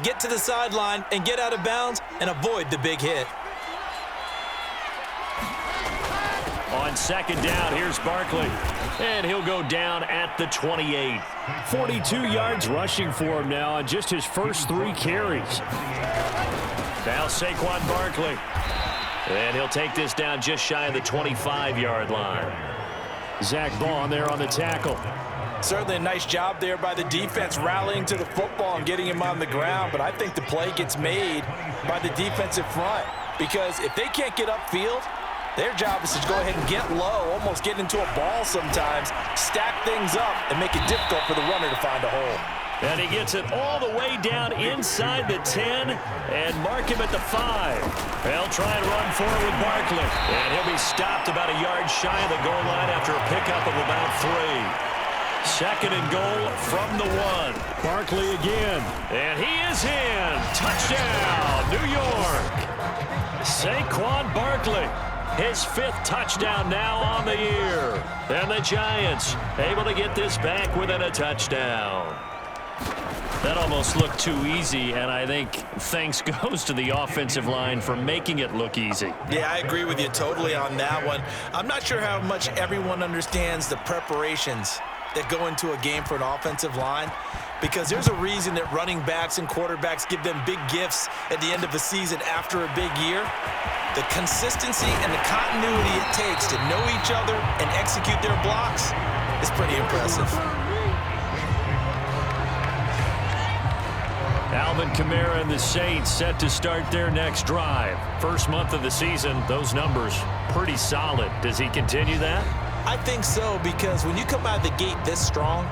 Get to the sideline and get out of bounds and avoid the big hit. On second down, here's Barkley. And he'll go down at the 28. 42 yards rushing for him now on just his first 3 carries. Now Saquon Barkley. And he'll take this down just shy of the 25-yard line. Zach Bond there on the tackle. Certainly a nice job there by the defense rallying to the football and getting him on the ground, but I think the play gets made by the defensive front because if they can't get upfield, their job is to go ahead and get low, almost get into a ball sometimes, stack things up, and make it difficult for the runner to find a hole. And he gets it all the way down inside the 10 and mark him at the 5. They'll try and run forward with Barkley. And he'll be stopped about a yard shy of the goal line after a pickup of about 3. Second and goal from the 1. Barkley again. And he is in. Touchdown, New York. Saquon Barkley. His 5th touchdown now on the year. And the Giants able to get this back within a touchdown. That almost looked too easy, and I think thanks goes to the offensive line for making it look easy. Yeah, I agree with you totally on that one. I'm not sure how much everyone understands the preparations that go into a game for an offensive line, because there's a reason that running backs and quarterbacks give them big gifts at the end of the season after a big year. The consistency and the continuity it takes to know each other and execute their blocks is pretty impressive. Alvin Kamara and the Saints set to start their next drive. First month of the season, those numbers pretty solid. Does he continue that? I think so, because when you come out of the gate this strong,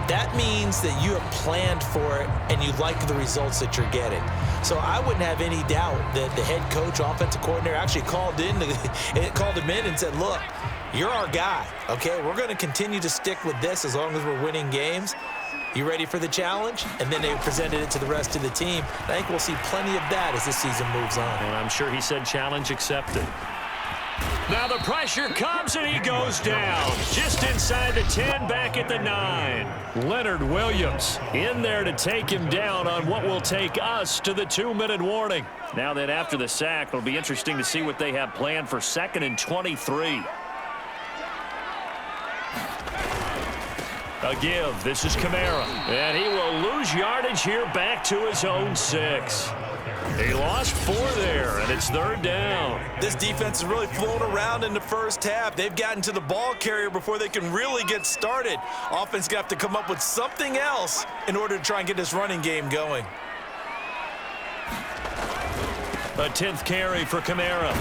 that means that you have planned for it and you like the results that you're getting. So I wouldn't have any doubt that the head coach, offensive coordinator actually called him in and said, look, you're our guy, okay? We're going to continue to stick with this as long as we're winning games. You ready for the challenge? And then they presented it to the rest of the team. I think we'll see plenty of that as this season moves on. And I'm sure he said challenge accepted. Now the pressure comes and he goes down. Just inside the 10, back at the 9. Leonard Williams in there to take him down on what will take us to the 2-minute warning. Now that after the sack, it'll be interesting to see what they have planned for 2nd and 23. A give. This is Kamara. And he will lose yardage here back to his own 6. He lost 4 there, and it's 3rd down. This defense is really flown around in the first half. They've gotten to the ball carrier before they can really get started. Offense got to come up with something else in order to try and get this running game going. A 10th carry for Kamara.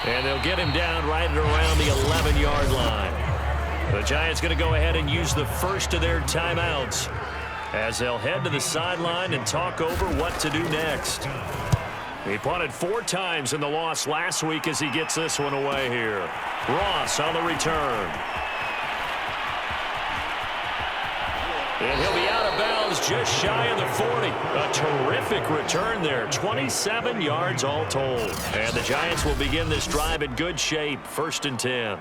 And they'll get him down right at around the 11-yard line. The Giants going to go ahead and use the first of their timeouts as they'll head to the sideline and talk over what to do next. He punted 4 times in the loss last week as he gets this one away here. Ross on the return. And he'll be out of bounds just shy of the 40. A terrific return there. 27 yards all told. And the Giants will begin this drive in good shape. 1st and 10.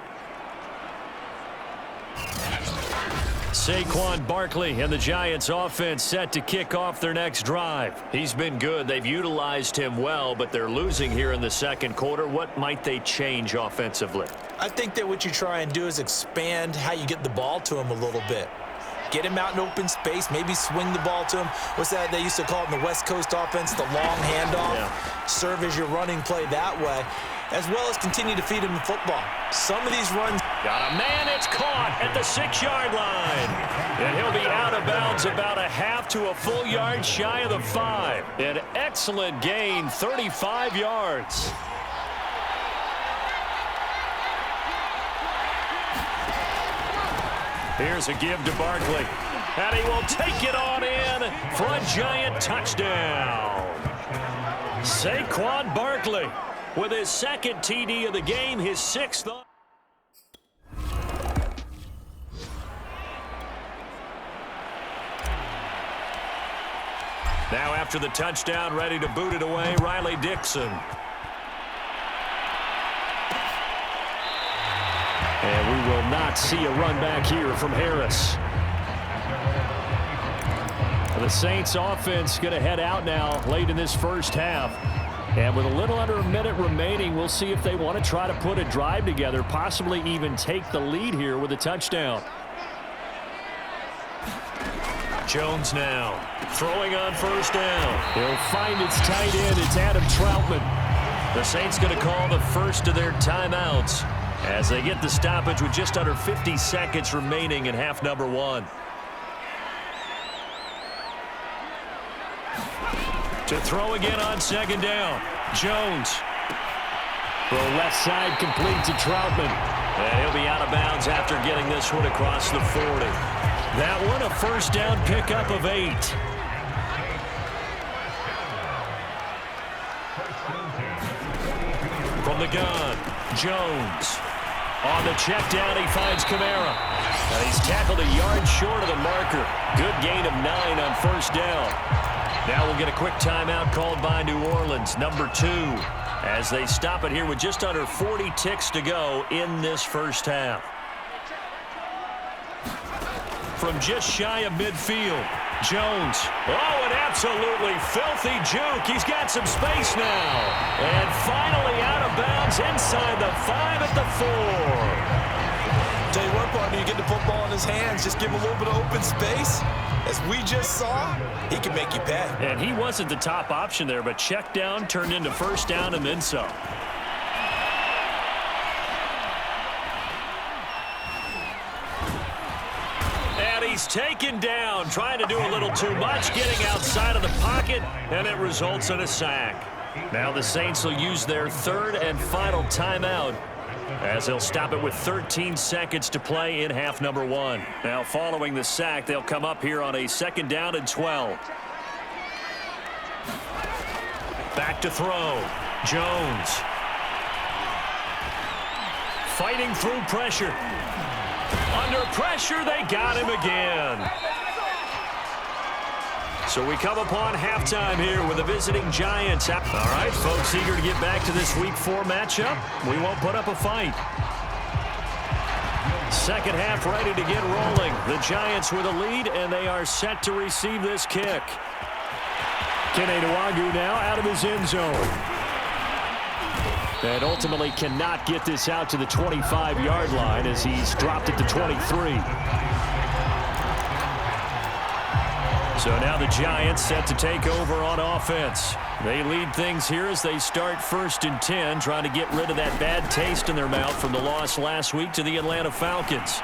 Saquon Barkley and the Giants offense set to kick off their next drive. He's been good. They've utilized him well, but they're losing here in the 2nd quarter. What might they change offensively? I think that what you try and do is expand how you get the ball to him a little bit. Get him out in open space, maybe swing the ball to him. What's that they used to call it in the West Coast offense, the long handoff? Yeah. Serve as your running play that way, as well as continue to feed him the football. Some of these runs. Got a man, it's caught at the 6-yard line. And he'll be out of bounds about a half to a full yard shy of the 5. An excellent gain, 35 yards. Here's a give to Barkley. And he will take it on in for a Giant touchdown. Saquon Barkley with his 2nd TD of the game, his 6th. Now after the touchdown, ready to boot it away, Riley Dixon. And we will not see a run back here from Harris. The Saints offense going to head out now late in this first half. And with a little under a minute remaining, we'll see if they want to try to put a drive together, possibly even take the lead here with a touchdown. Jones now throwing on first down. He'll find its tight end. It's Adam Troutman. The Saints going to call the first of their timeouts as they get the stoppage with just under 50 seconds remaining in half number one. To throw again on second down. Jones. Throw left side complete to Troutman. And he'll be out of bounds after getting this one across the 40. That one a first down pickup of 8. From the gun, Jones. On the check down, he finds Kamara. And he's tackled a yard short of the marker. Good gain of 9 on first down. Now we'll get a quick timeout called by New Orleans, number 2, as they stop it here with just under 40 ticks to go in this first half. From just shy of midfield, Jones. Oh, an absolutely filthy juke. He's got some space now. And finally out of bounds inside the 5 at the 4. Tell you what, partner, you get the football in his hands, just give him a little bit of open space. As we just saw, he can make you pay. And he wasn't the top option there, but check down turned into first down and then some. And he's taken down, trying to do a little too much, getting outside of the pocket, and it results in a sack. Now the Saints will use their third and final timeout, as they'll stop it with 13 seconds to play in half number one. Now following the sack, they'll come up here on a second down and 12. Back to throw. Jones. Fighting through pressure. Under pressure, they got him again. So we come upon halftime here with the visiting Giants. All right, folks, eager to get back to this Week 4 matchup. We won't put up a fight. Second half ready to get rolling. The Giants with a lead, and they are set to receive this kick. Kene Nwangwu now out of his end zone. And ultimately cannot get this out to the 25-yard line as he's dropped it to 23. So now the Giants set to take over on offense. They lead things here as they start 1st and 10, trying to get rid of that bad taste in their mouth from the loss last week to the Atlanta Falcons.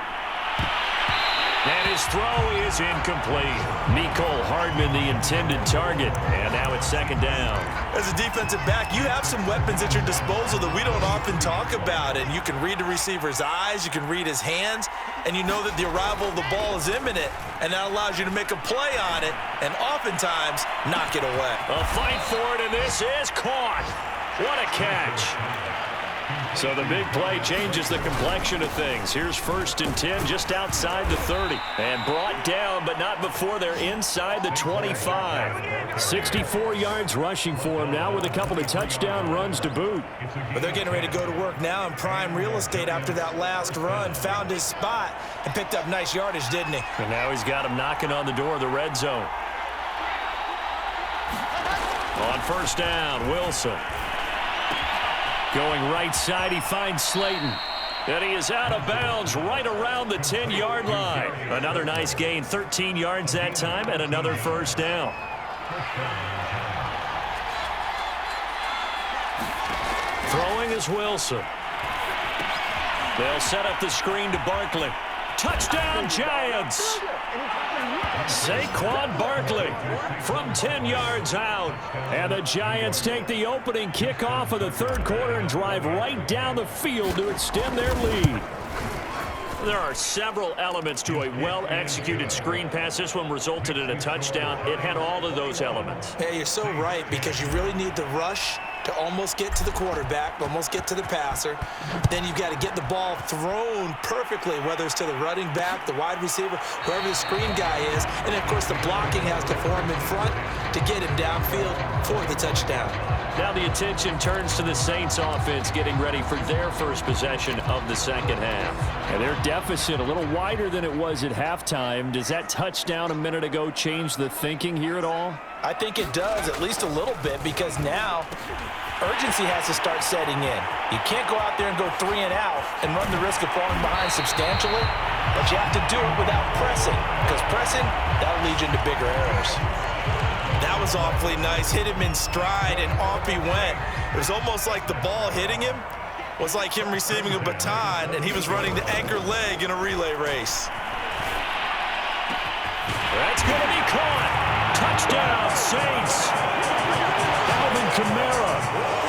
And his throw is incomplete. Mecole Hardman, the intended target. And now it's second down. As a defensive back, you have some weapons at your disposal that we don't often talk about. And you can read the receiver's eyes, you can read his hands, and you know that the arrival of the ball is imminent. And that allows you to make a play on it and oftentimes knock it away. A fight for it, and this is caught. What a catch. So the big play changes the complexion of things. Here's 1st and 10 just outside the 30. And brought down, but not before they're inside the 25. 64 yards rushing for him now with a couple of touchdown runs to boot. But they're getting ready to go to work now in prime real estate after that last run. Found his spot and picked up nice yardage, didn't he? And now he's got him knocking on the door of the red zone. On first down, Wilson. Going right side, he finds Slayton. And he is out of bounds right around the 10-yard line. Another nice gain, 13 yards that time, and another first down. Throwing is Wilson. They'll set up the screen to Barkley. Touchdown, Giants! Saquon Barkley from 10 yards out. And the Giants take the opening kickoff of the third quarter and drive right down the field to extend their lead. There are several elements to a well-executed screen pass. This one resulted in a touchdown. It had all of those elements. Yeah, you're so right, because you really need the rush to almost get to the quarterback, almost get to the passer. Then you've got to get the ball thrown perfectly, whether it's to the running back, the wide receiver, whoever the screen guy is. And, of course, the blocking has to form in front to get him downfield for the touchdown. Now the attention turns to the Saints offense getting ready for their first possession of the second half. And their deficit a little wider than it was at halftime. Does that touchdown a minute ago change the thinking here at all? I think it does, at least a little bit, because now urgency has to start setting in. You can't go out there and go 3 and out and run the risk of falling behind substantially, but you have to do it without pressing, because pressing, that'll lead you into bigger errors. That was awfully nice. Hit him in stride, and off he went. It was almost like the ball hitting him was like him receiving a baton, and he was running the anchor leg in a relay race. That's going to be caught. Touchdown, Saints. Alvin Kamara,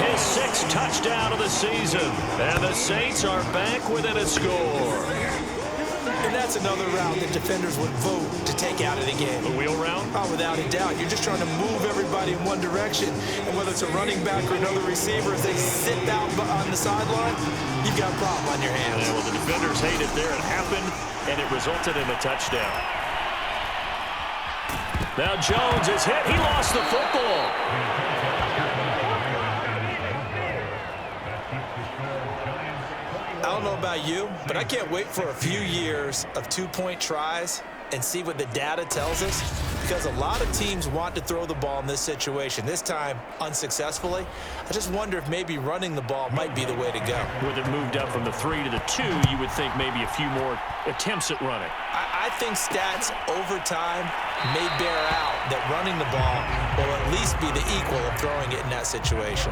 his 6th touchdown of the season. And the Saints are back within a score. And that's another route that defenders would vote to take out of the game. The wheel route? Oh, without a doubt. You're just trying to move everybody in one direction. And whether it's a running back or another receiver, as they sit down on the sideline, you've got a problem on your hands. Yeah, well, the defenders hate it there. It happened, and it resulted in a touchdown. Now Jones is hit. He lost the football. I don't know about you, but I can't wait for a few years of 2-point tries and see what the data tells us, because a lot of teams want to throw the ball in this situation, this time unsuccessfully. I just wonder if maybe running the ball might be the way to go. With it moved up from the 3 to the 2, you would think maybe a few more attempts at running. I think stats over time may bear out that running the ball will at least be the equal of throwing it in that situation.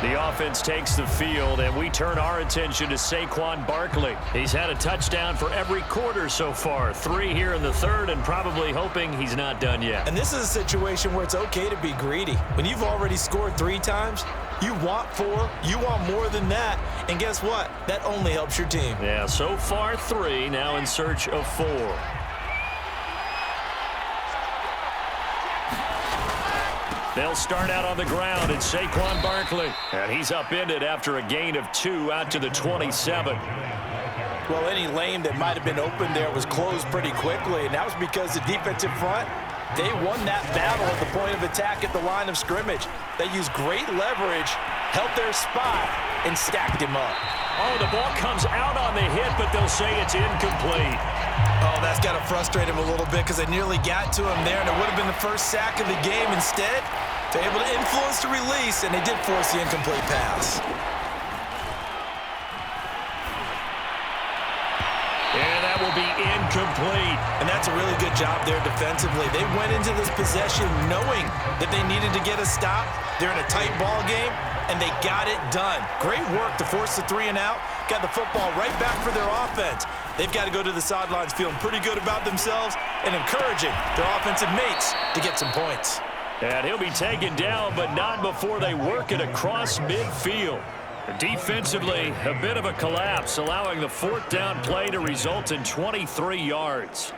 The offense takes the field, and we turn our attention to Saquon Barkley. He's had a touchdown for every quarter so far, 3 here in the third, and probably hoping he's not done yet. And this is a situation where it's okay to be greedy. When you've already scored 3 times, you want 4, you want more than that, and guess what? That only helps your team. Yeah, so far 3, now in search of 4. They'll start out on the ground, and Saquon Barkley. And he's upended after a gain of 2 out to the 27. Well, any lane that might have been open there was closed pretty quickly, and that was because the defensive front, they won that battle at the point of attack at the line of scrimmage. They used great leverage, held their spot, and stacked him up. Oh, the ball comes out on the hit, but they'll say it's incomplete. Oh, that's got to frustrate him a little bit because they nearly got to him there, and it would have been the first sack of the game. Instead, they're able to influence the release, and they did force the incomplete pass. And that will be incomplete. And that's a really good job there defensively. They went into this possession knowing that they needed to get a stop. They're in a tight ball game, and they got it done. Great work to force the 3 and out. Got the football right back for their offense. They've got to go to the sidelines feeling pretty good about themselves and encouraging their offensive mates to get some points. And he'll be taken down, but not before they work it across midfield. Defensively, a bit of a collapse, allowing the 4th down play to result in 23 yards.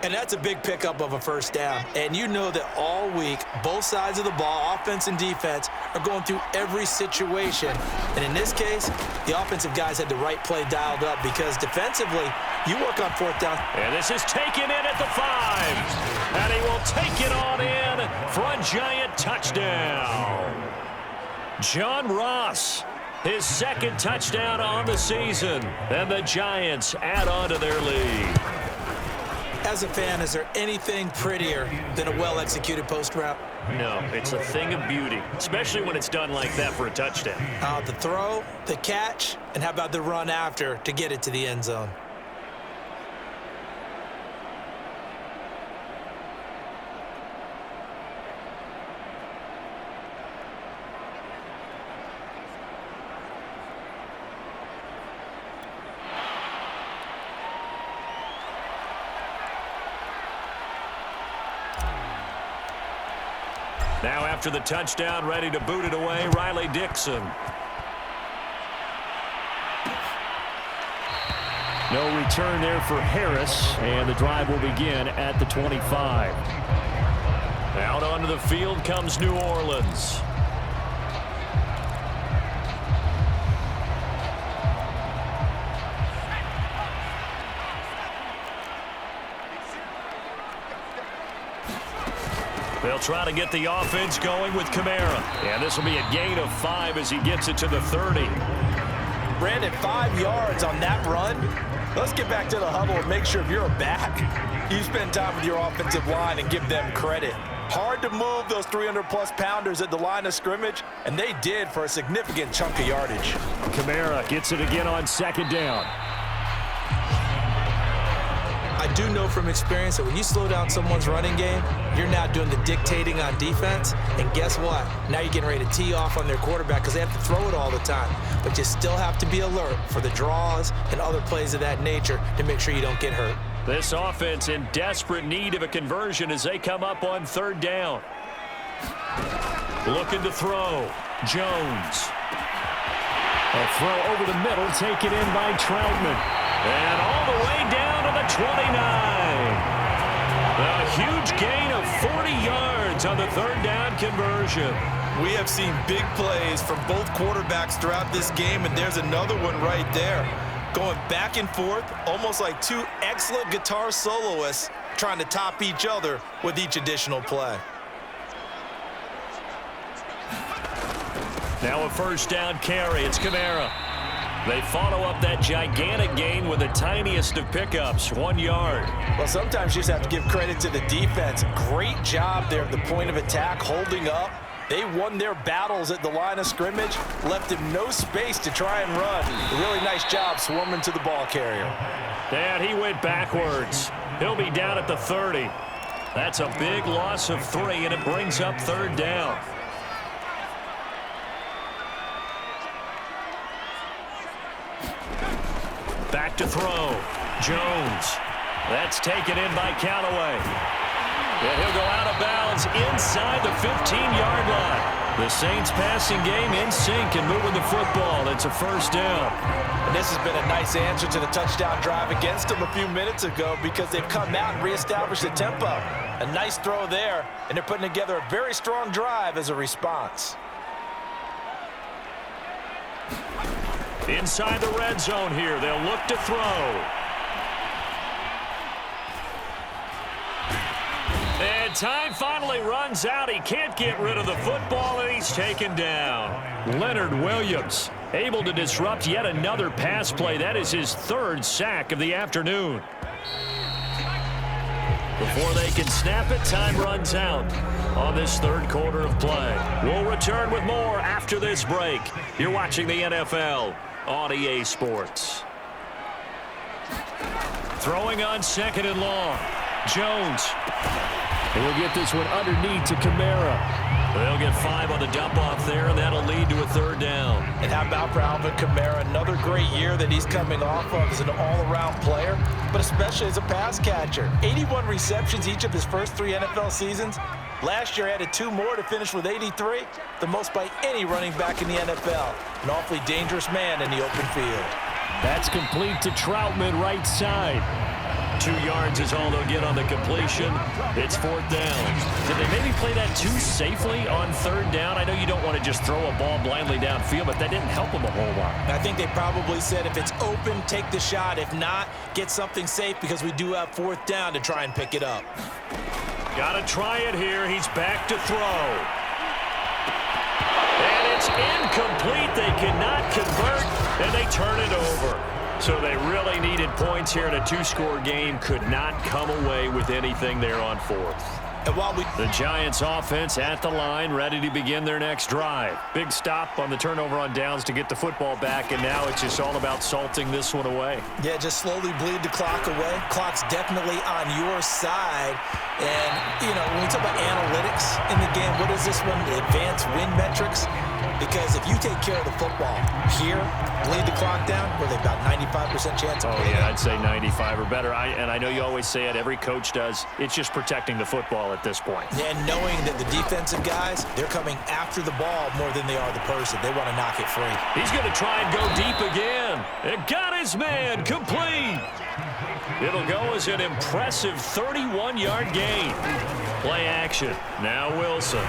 And that's a big pickup of a first down. And you know that all week, both sides of the ball, offense and defense, are going through every situation. And in this case, the offensive guys had the right play dialed up because defensively, you work on 4th down. And this is taken in at the 5. And he will take it on in for a giant touchdown. John Ross, his 2nd touchdown on the season. And the Giants add on to their lead. As a fan, is there anything prettier than a well-executed post route? No, it's a thing of beauty, especially when it's done like that for a touchdown. The throw, the catch, and how about the run after to get it to the end zone? Now after the touchdown, ready to boot it away, Riley Dixon. No return there for Harris, and the drive will begin at the 25. Out onto the field comes New Orleans. They'll try to get the offense going with Kamara. And this will be a gain of 5 as he gets it to the 30. Brandon, 5 yards on that run. Let's get back to the huddle and make sure if you're a back, you spend time with your offensive line and give them credit. Hard to move those 300-plus pounders at the line of scrimmage, and they did for a significant chunk of yardage. Kamara gets it again on 2nd down. I do know from experience that when you slow down someone's running game, you're now doing the dictating on defense. And guess what? Now you're getting ready to tee off on their quarterback because they have to throw it all the time. But you still have to be alert for the draws and other plays of that nature to make sure you don't get hurt. This offense in desperate need of a conversion as they come up on 3rd down. Looking to throw. Jones. A throw over the middle, taken in by Troutman. And all the way down to the 29. A huge gain of 40 yards on the 3rd down conversion. We have seen big plays from both quarterbacks throughout this game, and there's another one right there. Going back and forth, almost like 2 excellent guitar soloists trying to top each other with each additional play. Now a 1st down carry. It's Kamara. They follow up that gigantic gain with the tiniest of pickups, 1 yard. Well, sometimes you just have to give credit to the defense. Great job there at the point of attack, holding up. They won their battles at the line of scrimmage, left him no space to try and run. A really nice job swarming to the ball carrier. And he went backwards. He'll be down at the 30. That's a big loss of 3, and it brings up 3rd down. Back to throw. Jones. That's taken in by Callaway. And he'll go out of bounds inside the 15-yard line. The Saints passing game in sync and moving the football. It's a 1st down. And this has been a nice answer to the touchdown drive against them a few minutes ago because they've come out and reestablished the tempo. A nice throw there, and they're putting together a very strong drive as a response. Inside the red zone here, they'll look to throw. And time finally runs out. He can't get rid of the football, and he's taken down. Leonard Williams able to disrupt yet another pass play. That is his 3rd sack of the afternoon. Before they can snap it, time runs out on this 3rd quarter of play. We'll return with more after this break. You're watching the NFL on EA Sports. Throwing on 2nd and long. Jones. And we'll get this one underneath to Kamara. They'll get 5 on the dump-off there, and that'll lead to a 3rd down. And how about for Alvin Kamara? Another great year that he's coming off of as an all-around player, but especially as a pass catcher. 81 receptions each of his first 3 NFL seasons. Last year added 2 more to finish with 83, the most by any running back in the NFL. An awfully dangerous man in the open field. That's complete to Troutman, right side. 2 yards is all they'll get on the completion. It's 4th down. Did they maybe play that too safely on 3rd down? I know you don't want to just throw a ball blindly downfield, but that didn't help them a whole lot. I think they probably said if it's open, take the shot. If not, get something safe because we do have 4th down to try and pick it up. Got to try it here. He's back to throw. And it's incomplete. They cannot convert, and they turn it over. So they really needed points here in a 2-score game. Could not come away with anything there on 4th. And while the Giants offense at the line, ready to begin their next drive. Big stop on the turnover on downs to get the football back, and now it's just all about salting this one away. Yeah, just slowly bleed the clock away. Clock's definitely on your side. And, you know, when we talk about analytics in the game, what is this one? The advanced win metrics? Because if you take care of the football here, bleed the clock down, we're about 95% chance of winning. I'd say 95 or better. And I know you always say it, every coach does. It's just protecting the football at this point. And knowing that the defensive guys, they're coming after the ball more than they are the person. They want to knock it free. He's going to try and go deep again. And got his man complete. It'll go as an impressive 31-yard gain. Play action. Now Wilson.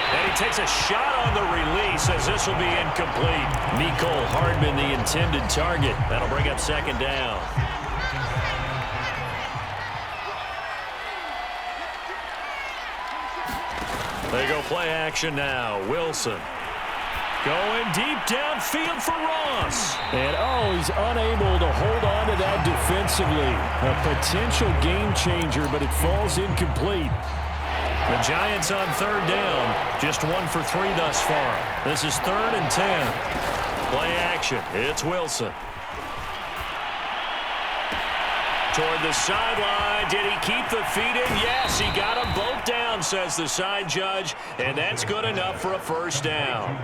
And he takes a shot on the release as this will be incomplete. Mecole Hardman, the intended target. That'll bring up 2nd down. They go play action now. Wilson going deep downfield for Ross. And, he's unable to hold on to that defensively. A potential game changer, but it falls incomplete. The Giants on third down. Just 1 for 3 thus far. This is 3rd and 10. Play action. It's Wilson. Toward the sideline. Did he keep the feet in? Yes, he got them both down, says the side judge. And that's good enough for a first down.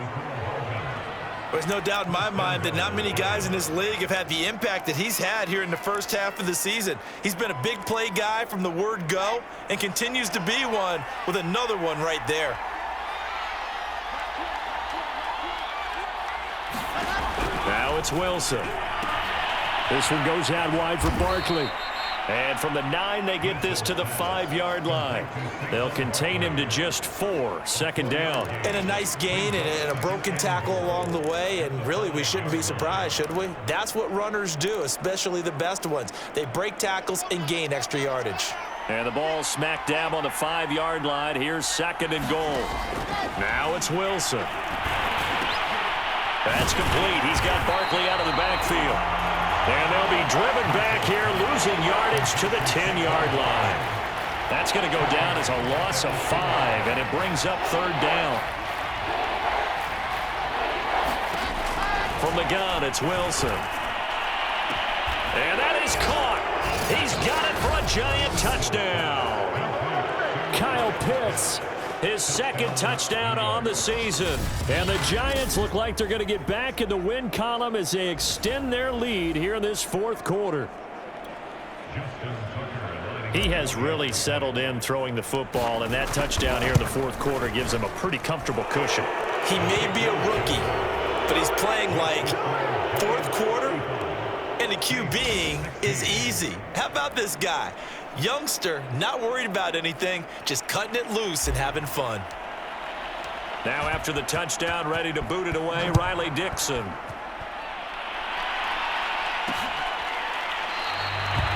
There's no doubt in my mind that not many guys in this league have had the impact that he's had here in the first half of the season. He's been a big play guy from the word go and continues to be one with another one right there. Now it's Wilson. This one goes out wide for Barkley. And from the 9, they get this to the 5-yard line. They'll contain him to just 4. 2nd down. And a nice gain and a broken tackle along the way, and really we shouldn't be surprised, should we? That's what runners do, especially the best ones. They break tackles and gain extra yardage. And the ball smack dab on the 5-yard line. Here's 2nd and goal. Now it's Wilson. That's complete. He's got Barkley out of the backfield. And they'll be driven back here, losing yardage to the 10-yard line. That's going to go down as a loss of 5, and it brings up 3rd down. From the gun, it's Wilson. And that is caught. He's got it for a Giant touchdown. Kyle Pitts. His 2nd touchdown on the season. And the Giants look like they're going to get back in the win column as they extend their lead here in this 4th quarter. He has really settled in throwing the football, and that touchdown here in the 4th quarter gives him a pretty comfortable cushion. He may be a rookie, but he's playing like 4th quarter, and the QBing is easy. How about this guy? Youngster, not worried about anything, just cutting it loose and having fun. Now after the touchdown, ready to boot it away, Riley Dixon.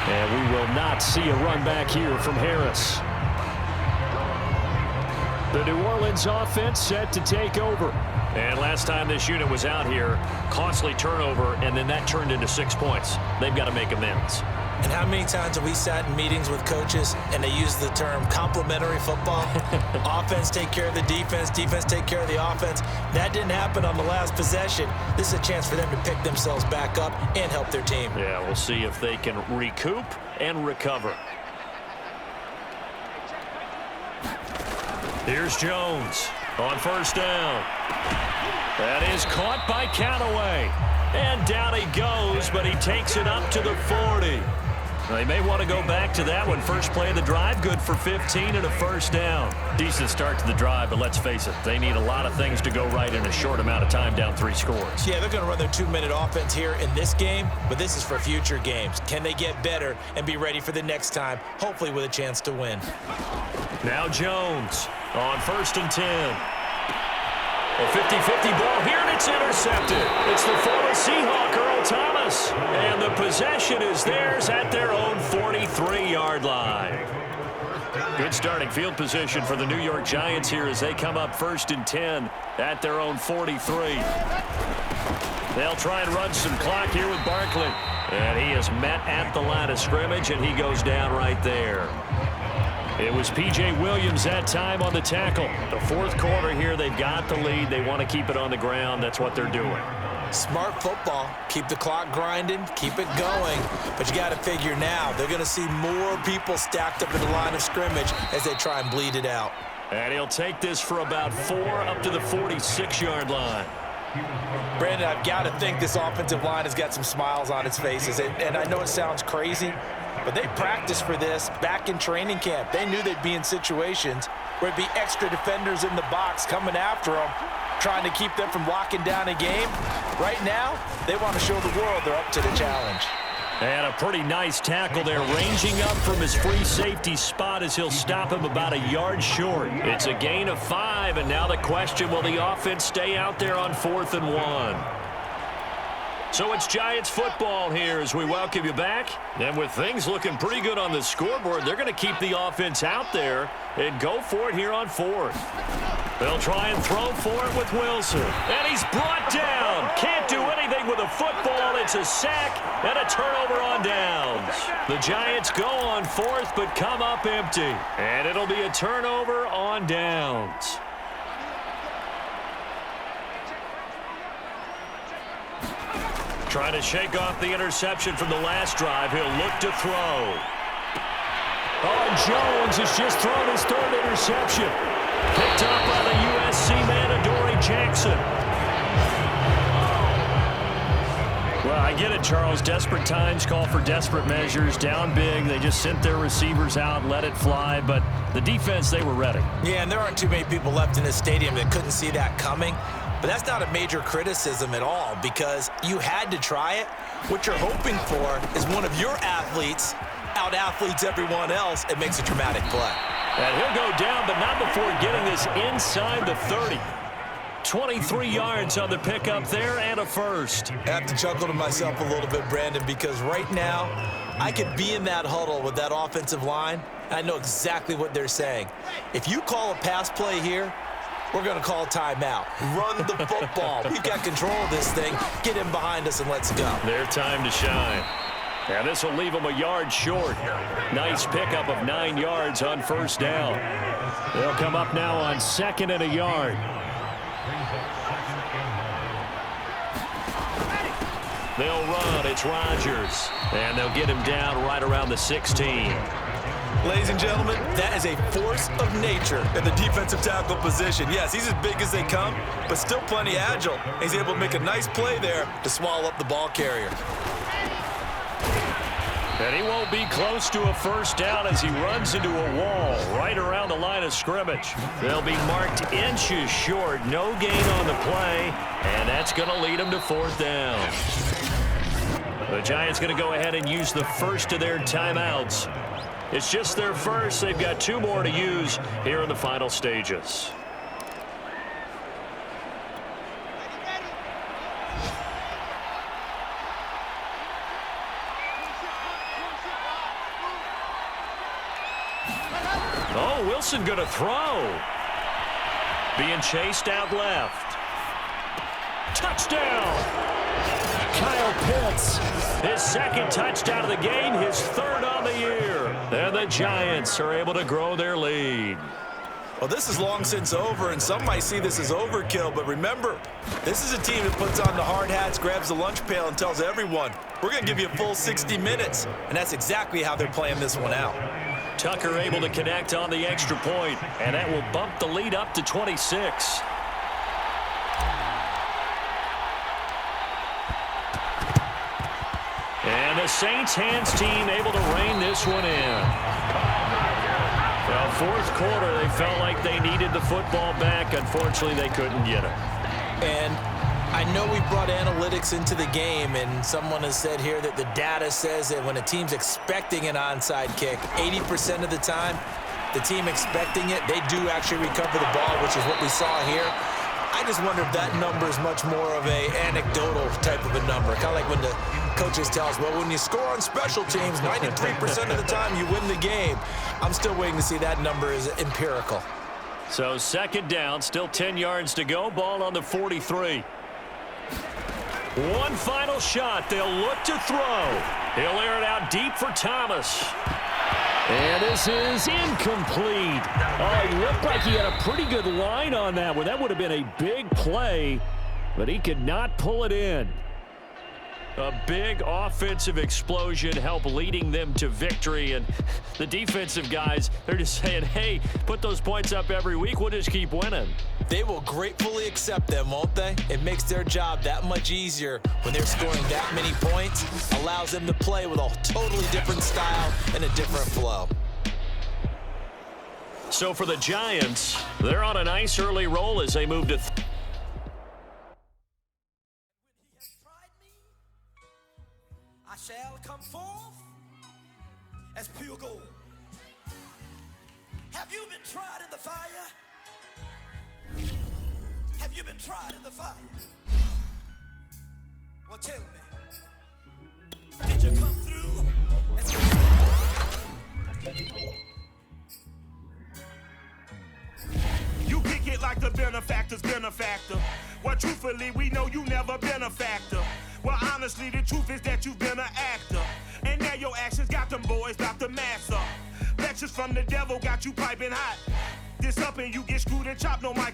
And we will not see a run back here from Harris. The New Orleans offense set to take over. And last time this unit was out here, costly turnover, and then that turned into 6 points. They've got to make amends. And how many times have we sat in meetings with coaches and they use the term complementary football? Offense take care of the defense, defense take care of the offense. That didn't happen on the last possession. This is a chance for them to pick themselves back up and help their team. Yeah, we'll see if they can recoup and recover. Here's Jones on 1st down. That is caught by Callaway. And down he goes, but he takes it up to the 40. They may want to go back to that one. First play of the drive, good for 15 and a 1st down. Decent start to the drive, but let's face it, they need a lot of things to go right in a short amount of time, down 3 scores. Yeah, they're going to run their 2-minute offense here in this game, but this is for future games. Can they get better and be ready for the next time, hopefully with a chance to win? Now Jones on 1st and 10. A 50-50 ball here, and it's intercepted. It's the former Seahawk, Earl Thomas. And the possession is theirs at their own 43-yard line. Good starting field position for the New York Giants here as they come up 1st and 10 at their own 43. They'll try and run some clock here with Barkley. And he is met at the line of scrimmage, and he goes down right there. It was P.J. Williams that time on the tackle. The 4th quarter here, they've got the lead. They want to keep it on the ground. That's what they're doing. Smart football. Keep the clock grinding. Keep it going. But you got to figure now, they're going to see more people stacked up in the line of scrimmage as they try and bleed it out. And he'll take this for about 4 up to the 46-yard line. Brandon, I've got to think this offensive line has got some smiles on its faces. And I know it sounds crazy, but they practiced for this back in training camp. They knew they'd be in situations where it'd be extra defenders in the box coming after them, trying to keep them from locking down a game. Right now, they want to show the world they're up to the challenge. And a pretty nice tackle there, ranging up from his free safety spot as he'll stop him about a yard short. It's a gain of 5, and now the question, will the offense stay out there on 4th and 1? So it's Giants football here as we welcome you back. And with things looking pretty good on the scoreboard, they're going to keep the offense out there and go for it here on fourth. They'll try and throw for it with Wilson. And he's brought down. Can't do anything with a football. It's a sack and a turnover on downs. The Giants go on fourth but come up empty. And it'll be a turnover on downs. Trying to shake off the interception from the last drive. He'll look to throw. Oh, Jones has just thrown his third interception. Picked up by the USC man, Adoree Jackson. Well, I get it, Charles. Desperate times call for desperate measures. Down big, they just sent their receivers out, let it fly. But the defense, they were ready. Yeah, and there aren't too many people left in this stadium that couldn't see that coming. But that's not a major criticism at all because you had to try it. What you're hoping for is one of your athletes out-athletes everyone else. It makes a dramatic play. And he'll go down, but not before getting this inside the 30. 23 yards on the pickup there and a first. I have to chuckle to myself a little bit, Brandon, because right now I could be in that huddle with that offensive line. And I know exactly what they're saying. If you call a pass play here, we're going to call a timeout. Run the football. We've got control of this thing. Get him behind us and let's go. Their time to shine. And this will leave them a yard short. Nice pickup of 9 yards on first down. They'll come up now on 2nd and a yard. They'll run. It's Rodgers. And they'll get him down right around the 16. Ladies and gentlemen, that is a force of nature in the defensive tackle position. Yes, he's as big as they come, but still plenty agile. He's able to make a nice play there to swallow up the ball carrier. And he won't be close to a first down as he runs into a wall right around the line of scrimmage. They'll be marked inches short. No gain on the play, and that's going to lead them to fourth down. The Giants going to go ahead and use the first of their timeouts. It's just their first. They've got 2 more to use here in the final stages. Oh, Wilson going to throw. Being chased out left. Touchdown! Kyle Pitts. His 2nd touchdown of the game, his 3rd on the year. And the Giants are able to grow their lead. Well, this is long since over, and some might see this as overkill, but remember, this is a team that puts on the hard hats, grabs the lunch pail, and tells everyone, we're going to give you a full 60 minutes, and that's exactly how they're playing this one out. Tucker able to connect on the extra point, and that will bump the lead up to 26. And the Saints hands team able to rein this one in. Well, 4th quarter, they felt like they needed the football back. Unfortunately, they couldn't get it. And I know we brought analytics into the game, and someone has said here that the data says that when a team's expecting an onside kick, 80% of the time, the team expecting it, they do actually recover the ball, which is what we saw here. I just wonder if that number is much more of a anecdotal type of a number. Kind of like when the coaches tell us, well, when you score on special teams, 93% of the time you win the game. I'm still waiting to see that number is empirical. So 2nd down, still 10 yards to go. Ball on the 43. One final shot. They'll look to throw. He'll air it out deep for Thomas. And this is incomplete. Oh, he looked like he had a pretty good line on that one. That would have been a big play, but he could not pull it in. A big offensive explosion help leading them to victory. And the defensive guys, they're just saying, hey, put those points up every week. We'll just keep winning. They will gratefully accept them, won't they? It makes their job that much easier when they're scoring that many points. Allows them to play with a totally different style and a different flow. So for the Giants, they're on a nice early roll as they move to I shall come forth as pure gold. Have you been tried in the fire? Have you been tried in the fire? Well, tell me. you come through. You kick it like the benefactor's benefactor. Well, truthfully, we know you never been a factor. Well, honestly, the truth is that you've been an actor. And now your actions got them boys about to mass up. Lectures from the devil got you piping hot. This up and you get screwed and chopped, no mic.